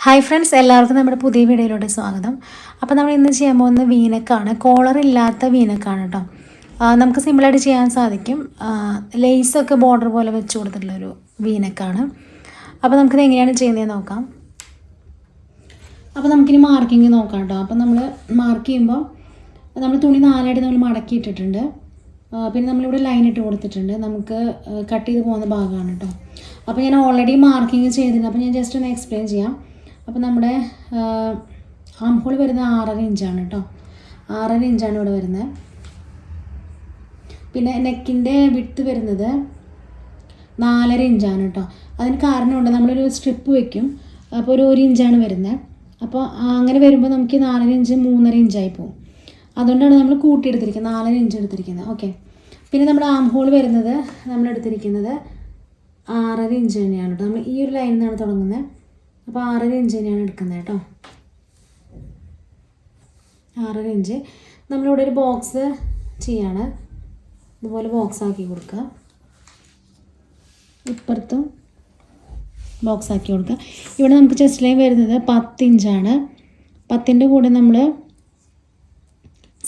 Hi friends, എല്ലാവർക്കും നമ്മുടെ പുതിയ വീഡിയോയിലോട്ട് സ്വാഗതം. അപ്പോൾ നമ്മൾ ഇന്ന് ചെയ്യാൻ പോകുന്നത് വീനക്കാണ്. കോളർ ഇല്ലാത്ത വീനക്കാണ് കേട്ടോ. നമുക്ക് സിമ്പിളായിട്ട് ചെയ്യാൻ സാധിക്കും. ലേസൊക്കെ ബോർഡർ പോലെ വെച്ച് കൊടുത്തിട്ടുള്ളൊരു വീനക്കാണ്. അപ്പോൾ നമുക്കിത് എങ്ങനെയാണ് ചെയ്യുന്നതെന്ന് നോക്കാം. അപ്പോൾ നമുക്കിനി മാർക്കിങ് നോക്കാം കേട്ടോ. അപ്പോൾ നമ്മൾ മാർക്ക് ചെയ്യുമ്പോൾ നമ്മൾ തുണി നാലായിട്ട് നമ്മൾ മടക്കി ഇട്ടിട്ടുണ്ട്. പിന്നെ നമ്മളിവിടെ ലൈൻ ഇട്ട് കൊടുത്തിട്ടുണ്ട്. നമുക്ക് കട്ട് ചെയ്ത് പോകുന്ന ഭാഗമാണ് കേട്ടോ. അപ്പോൾ ഞാൻ ഓൾറെഡി മാർക്കിങ് ചെയ്തിട്ടുണ്ട്. അപ്പോൾ ഞാൻ ജസ്റ്റ് ഒന്ന് എക്സ്പ്ലെയിൻ ചെയ്യാം. അപ്പോൾ നമ്മുടെ ആം ഹോൾ വരുന്നത് 6.5 ഇഞ്ചാണ് കേട്ടോ. 6.5 ഇഞ്ചാണ് ഇവിടെ വരുന്നത്. പിന്നെ നെക്കിൻ്റെ വിഡ്ത്ത് വരുന്നത് 4.5 ഇഞ്ചാണ് കേട്ടോ. അതിന് കാരണമുണ്ട്, നമ്മളൊരു സ്ട്രിപ്പ് വയ്ക്കും. അപ്പോൾ ഒരു ഇഞ്ചാണ് വരുന്നത്. അപ്പോൾ അങ്ങനെ വരുമ്പോൾ നമുക്ക് 4.5 ഇഞ്ച് 3.5 ഇഞ്ചായി പോകും. അതുകൊണ്ടാണ് നമ്മൾ കൂട്ടിയെടുത്തിരിക്കുന്നത്, 4.5 ഇഞ്ച് എടുത്തിരിക്കുന്നത്. ഓക്കെ. പിന്നെ നമ്മുടെ ആം ഹോൾ വരുന്നത് നമ്മൾ എടുത്തിരിക്കുന്നത് 6.5 ഇഞ്ച് തന്നെയാണ് കേട്ടോ. നമ്മൾ ഈ ഒരു ലൈനിൽ നിന്നാണ് തുടങ്ങുന്നത്. അപ്പോൾ 6.5 ഇഞ്ച് തന്നെയാണ് എടുക്കുന്നത് കേട്ടോ. 6.5 ഇഞ്ച് നമ്മളിവിടെ ഒരു ബോക്സ് ചെയ്യാണ്. ഇതുപോലെ ബോക്സ് ആക്കി കൊടുക്കുക. ഇപ്പുറത്തും ബോക്സ് ആക്കി കൊടുക്കുക. ഇവിടെ നമുക്ക് ചെസ്റ്റ് ലൈൻ വരുന്നത് 10 ഇഞ്ചാണ്. 10ൻ്റെ കൂടെ നമ്മൾ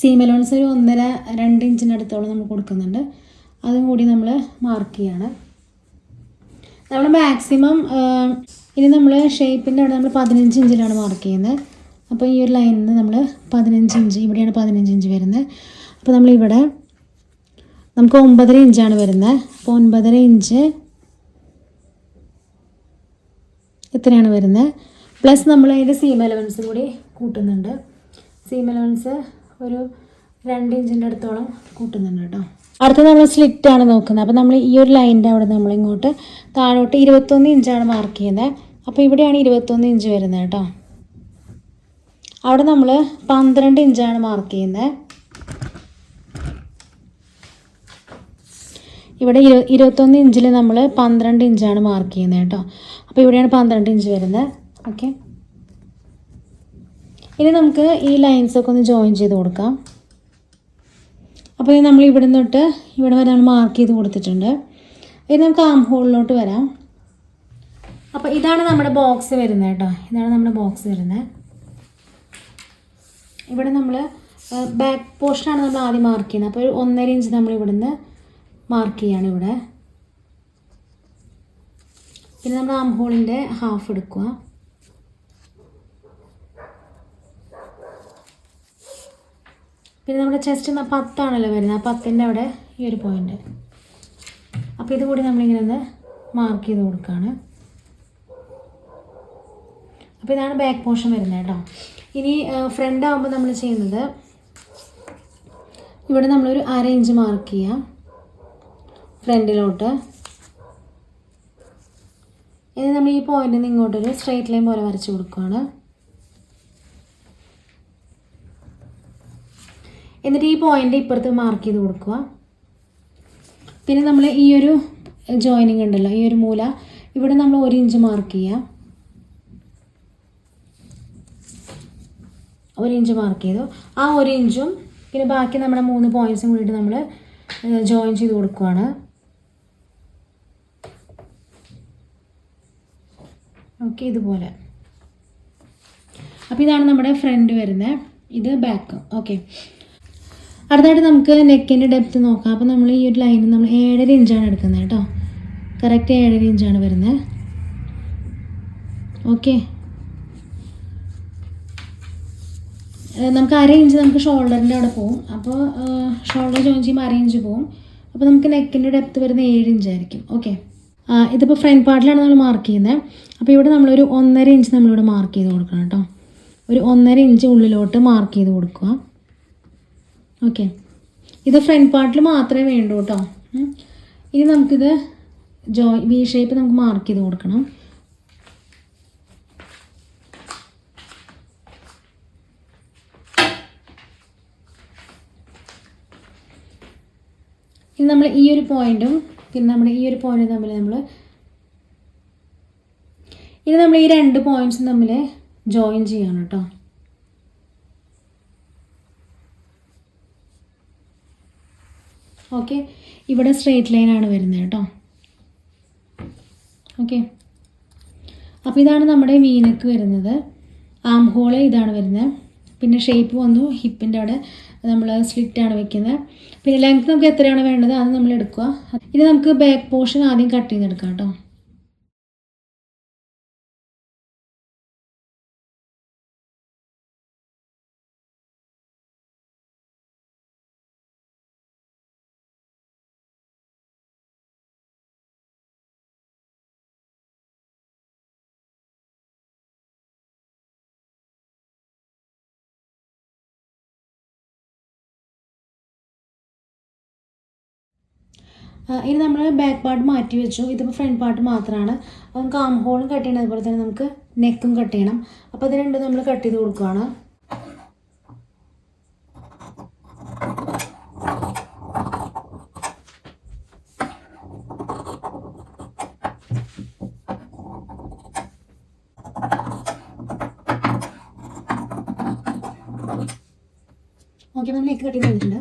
സീം അലവൻസ് ഒരു 1.5-2 ഇഞ്ചിനടുത്തോളം നമ്മൾ കൊടുക്കുന്നുണ്ട്. അതും കൂടി നമ്മൾ മാർക്ക് ചെയ്യാണ്. നമ്മൾ മാക്സിമം ഇനി നമ്മൾ ഷേപ്പിൻ്റെ അവിടെ നമ്മൾ 15 ഇഞ്ചിലാണ് മാർക്ക് ചെയ്യുന്നത്. അപ്പോൾ ഈ ഒരു ലൈനിൽ നിന്ന് നമ്മൾ 15 ഇഞ്ച്, ഇവിടെയാണ് 15 ഇഞ്ച് വരുന്നത്. അപ്പോൾ നമ്മളിവിടെ നമുക്ക് 9.5 ഇഞ്ചാണ് വരുന്നത്. അപ്പോൾ 9.5 ഇഞ്ച് ഇത്രയാണ് വരുന്നത്. പ്ലസ് നമ്മൾ അതിൻ്റെ സീം അലവൻസ് കൂടി കൂട്ടുന്നുണ്ട്. സീം അലവൻസ് ഒരു 2 ഇഞ്ചിൻ്റെ അടുത്തോളം കൂട്ടുന്നുണ്ട് കേട്ടോ. അടുത്ത നമ്മൾ സ്ലിറ്റാണ് നോക്കുന്നത്. അപ്പോൾ നമ്മൾ ഈ ഒരു ലൈനിൻ്റെ അവിടെ നമ്മളിങ്ങോട്ട് താഴോട്ട് 21 ഇഞ്ചാണ് മാർക്ക് ചെയ്യുന്നത്. അപ്പോൾ ഇവിടെയാണ് 21 ഇഞ്ച് വരുന്നത് കേട്ടോ. അവിടെ നമ്മൾ 12 ഇഞ്ചാണ് മാർക്ക് ചെയ്യുന്നത്. ഇവിടെ 21 ഇഞ്ചിൽ നമ്മൾ 12 ഇഞ്ചാണ് മാർക്ക് ചെയ്യുന്നത് കേട്ടോ. അപ്പോൾ ഇവിടെയാണ് 12 ഇഞ്ച് വരുന്നത്. ഓക്കെ. ഇനി നമുക്ക് ഈ ലൈൻസൊക്കെ ഒന്ന് ജോയിൻ ചെയ്ത് കൊടുക്കാം. അപ്പോൾ നമ്മൾ ഇവിടെ നിന്നിട്ട് ഇവിടെ വരെ നമ്മൾ മാർക്ക് ചെയ്ത് കൊടുത്തിട്ടുണ്ട്. ഇനി നമുക്ക് ആം ഹോളിലോട്ട് വരാം. അപ്പോൾ ഇതാണ് നമ്മുടെ ബോക്സ് വരുന്നത് കേട്ടോ. ഇതാണ് നമ്മുടെ ബോക്സ് വരുന്നത്. ഇവിടെ നമ്മൾ ബാക്ക് പോർഷനാണ് നമ്മൾ ആദ്യം മാർക്ക് ചെയ്യുന്നത്. അപ്പോൾ ഒരു 1.5 ഇഞ്ച് നമ്മൾ ഇവിടുന്ന് മാർക്ക് ചെയ്യാണ് ഇവിടെ. പിന്നെ നമ്മൾ ആം ഹോളിൻ്റെ ഹാഫ് എടുക്കുക. പിന്നെ നമ്മുടെ ചെസ്റ്റ് 10ആണല്ലോ വരുന്നത്. ആ 10ൻ്റെ അവിടെ ഈ ഒരു പോയിൻ്റ്. അപ്പോൾ ഇത് കൂടി നമ്മളിങ്ങനെ ഒന്ന് മാർക്ക് ചെയ്ത് കൊടുക്കുകയാണ്. അപ്പോൾ ഇതാണ് ബാക്ക് പോർഷൻ വരുന്നത് കേട്ടോ. ഇനി ഫ്രണ്ട് ആകുമ്പോൾ നമ്മൾ ചെയ്യുന്നത്, ഇവിടെ നമ്മളൊരു 1/2 ഇഞ്ച് മാർക്ക് ചെയ്യാം ഫ്രണ്ടിലോട്ട്. ഇനി നമ്മൾ ഈ പോയിന്റിൽ നിന്ന് ഇങ്ങോട്ടൊരു സ്ട്രെയിറ്റ് ലൈൻ പോലെ വരച്ച് കൊടുക്കുകയാണ്. എന്നിട്ട് ഈ പോയിൻ്റ് ഇപ്പുറത്ത് മാർക്ക് ചെയ്ത് കൊടുക്കുക. പിന്നെ നമ്മൾ ഈ ഒരു ജോയിനിങ് ഉണ്ടല്ലോ, ഈ ഒരു മൂല, ഇവിടെ നമ്മൾ 1 ഇഞ്ച് മാർക്ക് ചെയ്യാം. 1 ഇഞ്ച് മാർക്ക് ചെയ്തു. ആ 1 ഇഞ്ചും പിന്നെ ബാക്കി നമ്മുടെ 3 പോയിൻറ്റ്സും കൂടിയിട്ട് നമ്മൾ ജോയിൻ ചെയ്ത് കൊടുക്കുകയാണ്. ഓക്കെ, ഇതുപോലെ. അപ്പോൾ ഇതാണ് നമ്മുടെ ഫ്രണ്ട് വരുന്നത്, ഇത് ബാക്ക്. ഓക്കെ. അടുത്തായിട്ട് നമുക്ക് നെക്കിൻ്റെ ഡെപ്ത്ത് നോക്കാം. അപ്പോൾ നമ്മൾ ഈ ഒരു ലൈനിൽ നമ്മൾ 7.5 ഇഞ്ചാണ് എടുക്കുന്നത് കേട്ടോ. കറക്റ്റ് 7.5 ഇഞ്ചാണ് വരുന്നത്. ഓക്കെ. നമുക്ക് 1/2 ഇഞ്ച് നമുക്ക് ഷോൾഡറിൻ്റെ അവിടെ പോകും. അപ്പോൾ ഷോൾഡർ ജോയിൻ ചെയ്യുമ്പോൾ 1/2 ഇഞ്ച് പോകും. അപ്പോൾ നമുക്ക് നെക്കിൻ്റെ ഡെപ്ത്ത് വരുന്നത് 7 ഇഞ്ചായിരിക്കും. ഓക്കെ. ഇതിപ്പോൾ ഫ്രണ്ട് പാർട്ടിലാണ് നമ്മൾ മാർക്ക് ചെയ്യുന്നത്. അപ്പോൾ ഇവിടെ നമ്മളൊരു 1.5 ഇഞ്ച് നമ്മളിവിടെ മാർക്ക് ചെയ്ത് കൊടുക്കണം കേട്ടോ. ഒരു 1.5 ഇഞ്ച് ഉള്ളിലോട്ട് മാർക്ക് ചെയ്ത് കൊടുക്കുക. ഓക്കെ. ഇത് ഫ്രണ്ട് പാർട്ടിൽ മാത്രമേ വേണ്ടൂ കേട്ടോ. ഇനി നമുക്കിത് വി ഷേപ്പ് നമുക്ക് മാർക്ക് ചെയ്ത് കൊടുക്കണം. ഇനി നമ്മൾ ഈ ഒരു പോയിൻറ്റും പിന്നെ നമ്മുടെ ഈ ഒരു പോയിൻറ്റും തമ്മിൽ നമ്മൾ ഈ 2 പോയിൻറ്റ്സും തമ്മിൽ ജോയിൻ ചെയ്യണം കേട്ടോ. ഓക്കെ. ഇവിടെ സ്ട്രെയിറ്റ് ലൈനാണ് വരുന്നത് കേട്ടോ. ഓക്കെ. അപ്പോൾ ഇതാണ് നമ്മുടെ വീനക്ക് വരുന്നത്. ആം ഹോള് ഇതാണ് വരുന്നത്. പിന്നെ ഷേപ്പ് വന്നു ഹിപ്പിൻ്റെ അവിടെ നമ്മൾ സ്ലിറ്റാണ് വെക്കുന്നത്. പിന്നെ ലെങ്ത് നമുക്ക് എത്രയാണ് വേണ്ടത് അത് നമ്മൾ എടുക്കുക. ഇനി നമുക്ക് ബാക്ക് പോർഷൻ ആദ്യം കട്ട് ചെയ്തെടുക്കാം കേട്ടോ. ഇനി നമ്മൾ ബാക്ക് പാർട്ട് മാറ്റി വെച്ചു. ഇതിപ്പോൾ ഫ്രണ്ട് പാർട്ട് മാത്രമാണ്. നമുക്ക് ആം ഹോളും കട്ട് ചെയ്യണം, അതുപോലെ തന്നെ നമുക്ക് നെക്കും കട്ട് ചെയ്യണം. അപ്പോൾ ഇത് രണ്ടും നമ്മൾ കട്ട് ചെയ്ത് കൊടുക്കുകയാണ്. ഓക്കെ, നമ്മൾ നെക്ക് കട്ട് ചെയ്ത് കഴിഞ്ഞിട്ടുണ്ട്.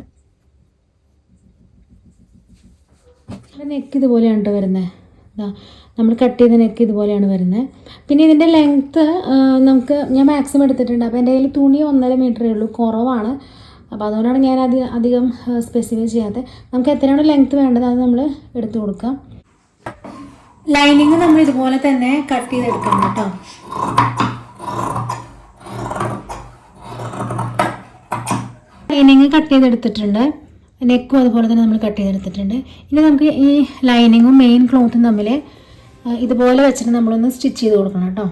നെക്ക് ഇതുപോലെയാണ് കേട്ടോ വരുന്നത്. നമ്മൾ കട്ട് ചെയ്ത നെക്ക് ഇതുപോലെയാണ് വരുന്നത്. പിന്നെ ഇതിൻ്റെ ലെങ്ത്ത് ഞാൻ മാക്സിമം എടുത്തിട്ടുണ്ട്. അപ്പോൾ എൻ്റെ കയ്യിൽ തുണി 1.5 മീറ്ററേ ഉള്ളൂ, കുറവാണ്. അപ്പോൾ അതുകൊണ്ടാണ് ഞാൻ അധികം സ്പെസിഫൈ ചെയ്യാത്തത്. നമുക്ക് എത്രയാണ് ലെങ്ത്ത് വേണ്ടത് അത് നമ്മൾ എടുത്തു കൊടുക്കാം. ലൈനിങ് നമ്മൾ ഇതുപോലെ തന്നെ കട്ട് ചെയ്തെടുക്കണം കേട്ടോ. ലൈനിങ് കട്ട് ചെയ്തെടുത്തിട്ടുണ്ട്, നെക്കും അതുപോലെ തന്നെ നമ്മൾ കട്ട് ചെയ്തെടുത്തിട്ടുണ്ട്. ഇനി നമുക്ക് ഈ ലൈനിങ്ങും മെയിൻ ക്ലോത്തും തമ്മിൽ ഇതുപോലെ വെച്ചിട്ട് നമ്മളൊന്ന് സ്റ്റിച്ച് ചെയ്ത് കൊടുക്കണം കേട്ടോ.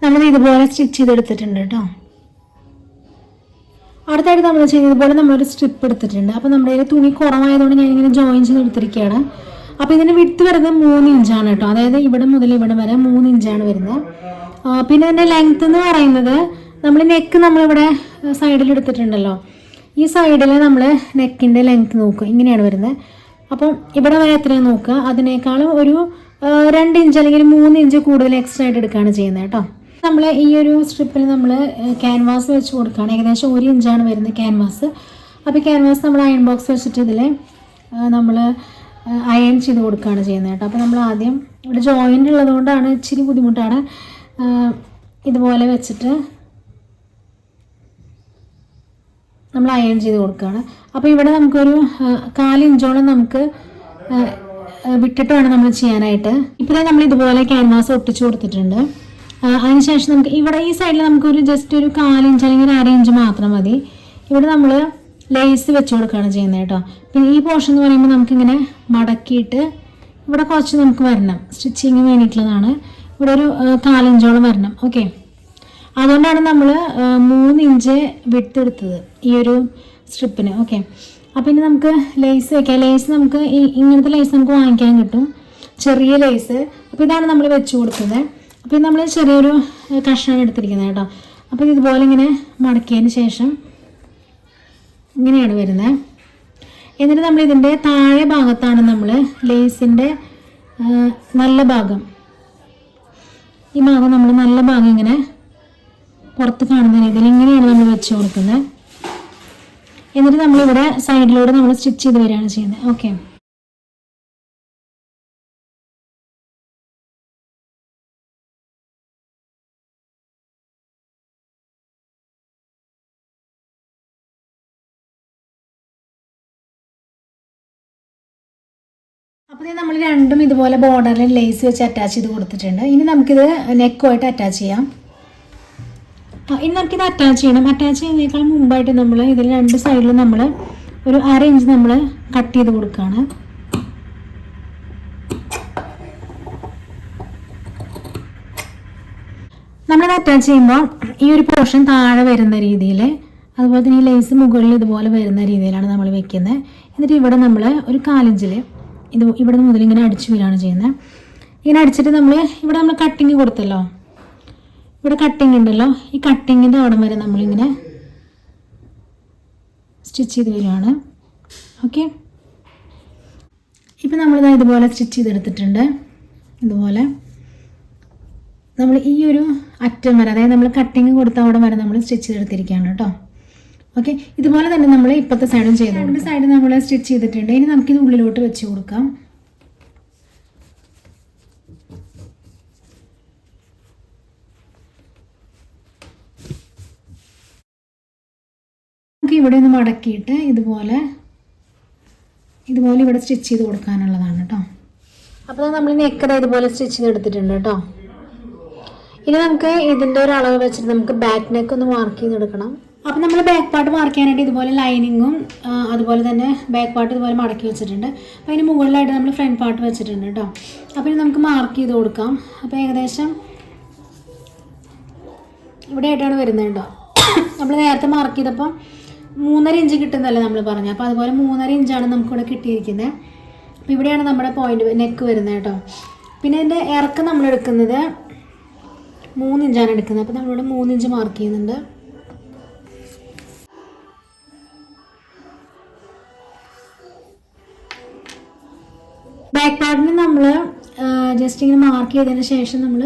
നമ്മൾ ഇതുപോലെ സ്റ്റിച്ച് ചെയ്തെടുത്തിട്ടുണ്ട് കേട്ടോ. അടുത്തായിട്ട് നമ്മൾ ചെയ്തതുപോലെ നമ്മളൊരു സ്ട്രിപ്പ് എടുത്തിട്ടുണ്ട്. അപ്പോൾ നമ്മുടെ കയ്യിൽ തുണി കുറവായതുകൊണ്ട് ഞാനിങ്ങനെ ജോയിൻ ചെയ്ത് എടുത്തിരിക്കുകയാണ്. അപ്പോൾ ഇതിൻ്റെ വിഡ്ത്ത് വരുന്നത് 3 ഇഞ്ചാണ് കേട്ടോ. അതായത് ഇവിടെ മുതൽ ഇവിടെ വരെ 3 ഇഞ്ചാണ് വരുന്നത്. പിന്നെ ഇതിൻ്റെ ലെങ്ത്ത് എന്ന് പറയുന്നത് നമ്മൾ നെക്ക് നമ്മളിവിടെ സൈഡിൽ എടുത്തിട്ടുണ്ടല്ലോ, ഈ സൈഡിൽ നമ്മൾ നെക്കിൻ്റെ ലെങ്ത്ത് നോക്കുക, ഇങ്ങനെയാണ് വരുന്നത്. അപ്പം ഇവിടെ വരെ എത്രയാണ് നോക്കുക, അതിനേക്കാളും ഒരു 2 ഇഞ്ച് അല്ലെങ്കിൽ 3 ഇഞ്ച് കൂടുതൽ എക്സ്ട്രാ ആയിട്ട് എടുക്കുകയാണ് ചെയ്യുന്നത് കേട്ടോ. നമ്മൾ ഈ ഒരു സ്ട്രിപ്പിൽ നമ്മൾ ക്യാൻവാസ് വെച്ച് കൊടുക്കുകയാണ്. ഏകദേശം 1 ഇഞ്ചാണ് വരുന്നത് ക്യാൻവാസ്. അപ്പോൾ ക്യാൻവാസ് നമ്മൾ അയൺ ബോക്സ് വെച്ചിട്ട് ഇതിൽ നമ്മൾ അയൺ ചെയ്ത് കൊടുക്കുകയാണ് ചെയ്യുന്നത് കേട്ടോ. അപ്പോൾ നമ്മൾ ആദ്യം ഇവിടെ ജോയിൻ്റ് ഉള്ളതുകൊണ്ടാണ് ഇച്ചിരി ബുദ്ധിമുട്ടാണ്. ഇതുപോലെ വെച്ചിട്ട് നമ്മൾ അയൺ ചെയ്ത് കൊടുക്കുകയാണ്. അപ്പോൾ ഇവിടെ നമുക്കൊരു 4 ഇഞ്ചോളം നമുക്ക് വിട്ടിട്ട് വേണം നമ്മൾ ചെയ്യാനായിട്ട്. ഇപ്പോൾ നമ്മൾ ഇതുപോലെ ക്യാൻവാസ് ഒട്ടിച്ച് കൊടുത്തിട്ടുണ്ട്. അതിനുശേഷം നമുക്ക് ഇവിടെ ഈ സൈഡിൽ നമുക്കൊരു ജസ്റ്റ് ഒരു 4 ഇഞ്ച് അല്ലെങ്കിൽ 1/2 ഇഞ്ച് മാത്രം മതി. ഇവിടെ നമ്മൾ ലേസ് വെച്ച് കൊടുക്കുകയാണ് ചെയ്യുന്നത് കേട്ടോ. പിന്നെ ഈ പോർഷൻ എന്ന് പറയുമ്പോൾ നമുക്കിങ്ങനെ മടക്കിയിട്ട് ഇവിടെ കുറച്ച് നമുക്ക് വരണം, സ്റ്റിച്ചിങ് വേണ്ടിയിട്ടുള്ളതാണ്. ഇവിടെ ഒരു 4 ഇഞ്ചോളം വരണം. ഓക്കെ, അതുകൊണ്ടാണ് നമ്മൾ 3 ഇഞ്ച് വിട്ട് എടുത്തത് ഈ ഒരു സ്ട്രിപ്പിന്. ഓക്കെ, അപ്പോൾ ഇനി നമുക്ക് ലേസ് വയ്ക്കാം. ലേസ് നമുക്ക് ഇങ്ങനത്തെ ലേസ് നമുക്ക് വാങ്ങിക്കാൻ കിട്ടും, ചെറിയ ലേസ്. അപ്പോൾ ഇതാണ് നമ്മൾ വെച്ച് കൊടുക്കുന്നത്. അപ്പോൾ നമ്മൾ ചെറിയൊരു കഷ്ണമാണ് എടുത്തിരിക്കുന്നത് കേട്ടോ. അപ്പോൾ ഇതുപോലെ ഇങ്ങനെ മടക്കിയതിന് ശേഷം ഇങ്ങനെയാണ് വരുന്നത്. എന്നിട്ട് നമ്മൾ ഇതിൻ്റെ താഴെ ഭാഗത്താണ് നമ്മൾ ലേസിൻ്റെ നല്ല ഭാഗം, ഈ ഭാഗം നമ്മൾ നല്ല ഭാഗം ഇങ്ങനെ പുറത്ത് കാണുന്ന രീതിയിൽ ഇങ്ങനെയാണ് നമ്മൾ വെച്ച് കൊടുക്കുന്നത്. എന്നിട്ട് നമ്മളിവിടെ സൈഡിലൂടെ നമ്മൾ സ്റ്റിച്ച് ചെയ്ത് വരികയാണ് ചെയ്യുന്നത്. ഓക്കെ, അപ്പോൾ നമ്മൾ രണ്ടും ഇതുപോലെ ബോർഡറിൽ ലേസ് വെച്ച് അറ്റാച്ച് ചെയ്ത് കൊടുത്തിട്ടുണ്ട്. ഇനി നമുക്കിത് നെക്കുമായിട്ട് അറ്റാച്ച് ചെയ്യാം. ഇനി നമുക്കിത് അറ്റാച്ച് ചെയ്യണം. അറ്റാച്ച് ചെയ്യുന്നതിനേക്കാൾ മുമ്പായിട്ട് നമ്മൾ ഇതിൽ 2 സൈഡിലും നമ്മൾ ഒരു 1/2 ഇഞ്ച് നമ്മൾ കട്ട് ചെയ്ത് കൊടുക്കുകയാണ്. നമ്മളിത് അറ്റാച്ച് ചെയ്യുമ്പോൾ ഈ ഒരു പോർഷൻ താഴെ വരുന്ന രീതിയിൽ, അതുപോലെ തന്നെ ഈ ലേസ് മുകളിൽ ഇതുപോലെ വരുന്ന രീതിയിലാണ് നമ്മൾ വെക്കുന്നത്. എന്നിട്ട് ഇവിടെ നമ്മൾ ഒരു 4 ഇഞ്ചിൽ ഇവിടെ മുതൽ ഇങ്ങനെ അടിച്ചു വരികയാണ് ചെയ്യുന്നത്. ഇങ്ങനെ അടിച്ചിട്ട് ഇവിടെ നമ്മൾ കട്ടിങ് കൊടുത്തല്ലോ, ഇവിടെ കട്ടിങ് ഉണ്ടല്ലോ, ഈ കട്ടിങ്ങിൻ്റെ അവിടെ വരെ നമ്മളിങ്ങനെ സ്റ്റിച്ച് ചെയ്ത് വരികയാണ്. ഓക്കെ, ഇപ്പം നമ്മളിത് ഇതുപോലെ സ്റ്റിച്ച് ചെയ്തെടുത്തിട്ടുണ്ട്. ഇതുപോലെ നമ്മൾ ഈ ഒരു അറ്റം വരെ, അതായത് നമ്മൾ കട്ടിങ് കൊടുത്ത അവിടെ വരെ നമ്മൾ സ്റ്റിച്ച് ചെയ്തെടുത്തിരിക്കുകയാണ് കേട്ടോ. ഓക്കെ, ഇതുപോലെ തന്നെ നമ്മൾ ഇപ്പോഴത്തെ സൈഡും ചെയ്തു. 2 സൈഡ് നമ്മൾ സ്റ്റിച്ച് ചെയ്തിട്ടുണ്ട്. ഇനി നമുക്കിത് ഉള്ളിലോട്ട് വെച്ച് കൊടുക്കാം. ഇവിടെ ഒന്ന് മടക്കിയിട്ട് ഇതുപോലെ ഇവിടെ സ്റ്റിച്ച് ചെയ്ത് കൊടുക്കാനുള്ളതാണ് കേട്ടോ. അപ്പോൾ നമ്മൾ നെക്ക് ഇതുപോലെ സ്റ്റിച്ച് ചെയ്തെടുത്തിട്ടുണ്ട് കേട്ടോ. ഇനി നമുക്ക് ഇതിൻ്റെ ഒരു അളവ് വെച്ചിട്ട് നമുക്ക് ബാക്ക് നെക്ക് ഒന്ന് മാർക്ക് ചെയ്തെടുക്കണം. അപ്പോൾ നമ്മൾ ബാക്ക് പാർട്ട് മാർക്ക് ചെയ്യാനായിട്ട് ഇതുപോലെ ലൈനിങ്ങും അതുപോലെ തന്നെ ബാക്ക് പാർട്ട് ഇതുപോലെ മടക്കി വെച്ചിട്ടുണ്ട്. അപ്പോൾ അതിന് മുകളിലായിട്ട് നമ്മൾ ഫ്രണ്ട് പാർട്ട് വെച്ചിട്ടുണ്ട് കേട്ടോ. അപ്പോൾ ഇനി നമുക്ക് മാർക്ക് ചെയ്ത് കൊടുക്കാം. അപ്പോൾ ഏകദേശം ഇവിടെ ആയിട്ടാണ് വരുന്നത് കേട്ടോ. നമ്മൾ നേരത്തെ മാർക്ക് ചെയ്തപ്പോൾ 3.5 ഇഞ്ച് കിട്ടുന്നതല്ലേ നമ്മൾ പറഞ്ഞത്. അപ്പോൾ അതുപോലെ 3.5 ഇഞ്ചാണ് നമുക്കിവിടെ കിട്ടിയിരിക്കുന്നത്. അപ്പോൾ ഇവിടെയാണ് നമ്മുടെ പോയിന്റ് നെക്ക് വരുന്നത് കേട്ടോ. പിന്നെ ഇതിൻ്റെ ഇറക്കം നമ്മൾ എടുക്കുന്നത് 3 ഇഞ്ചാണ് എടുക്കുന്നത്. അപ്പോൾ നമ്മളിവിടെ 3 ഇഞ്ച് മാർക്ക് ചെയ്യുന്നുണ്ട്. ബാക്ക് പാർട്ടിന് നമ്മൾ ജസ്റ്റ് ഇങ്ങനെ മാർക്ക് ചെയ്തതിന് ശേഷം നമ്മൾ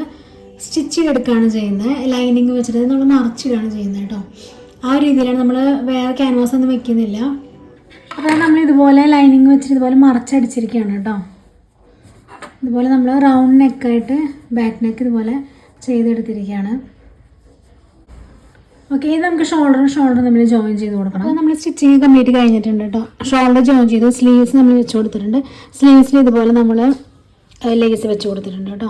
സ്റ്റിച്ച് ചെയ്തെടുക്കുകയാണ് ചെയ്യുന്നത്. ലൈനിങ് വെച്ചിട്ട് നമ്മൾ മറിച്ചിടുകയാണ് ചെയ്യുന്നത് കേട്ടോ. ആ ഒരു രീതിയിലാണ്, നമ്മൾ വേറെ ക്യാൻവാസ് ഒന്നും വെക്കുന്നില്ല. അപ്പോൾ നമ്മൾ ഇതുപോലെ ലൈനിങ് വെച്ചിട്ട് ഇതുപോലെ മറച്ചടിച്ചിരിക്കുകയാണ് കേട്ടോ. ഇതുപോലെ നമ്മൾ റൗണ്ട് നെക്കായിട്ട് ബാക്ക് നെക്ക് ഇതുപോലെ ചെയ്തെടുത്തിരിക്കുകയാണ്. ഓക്കെ, ഇത് നമുക്ക് ഷോൾഡർ നമ്മൾ ജോയിൻ ചെയ്ത് കൊടുക്കണം. അപ്പോൾ നമ്മൾ സ്റ്റിച്ചിങ് കംപ്ലീറ്റ് കഴിഞ്ഞിട്ടുണ്ട് കേട്ടോ. ഷോൾഡർ ജോയിൻ ചെയ്തു, സ്ലീവ്സ് നമ്മൾ വെച്ച് കൊടുത്തിട്ടുണ്ട്. സ്ലീവ്സിൽ ഇതുപോലെ നമ്മൾ ലേസ് വെച്ച് കൊടുത്തിട്ടുണ്ട് കേട്ടോ.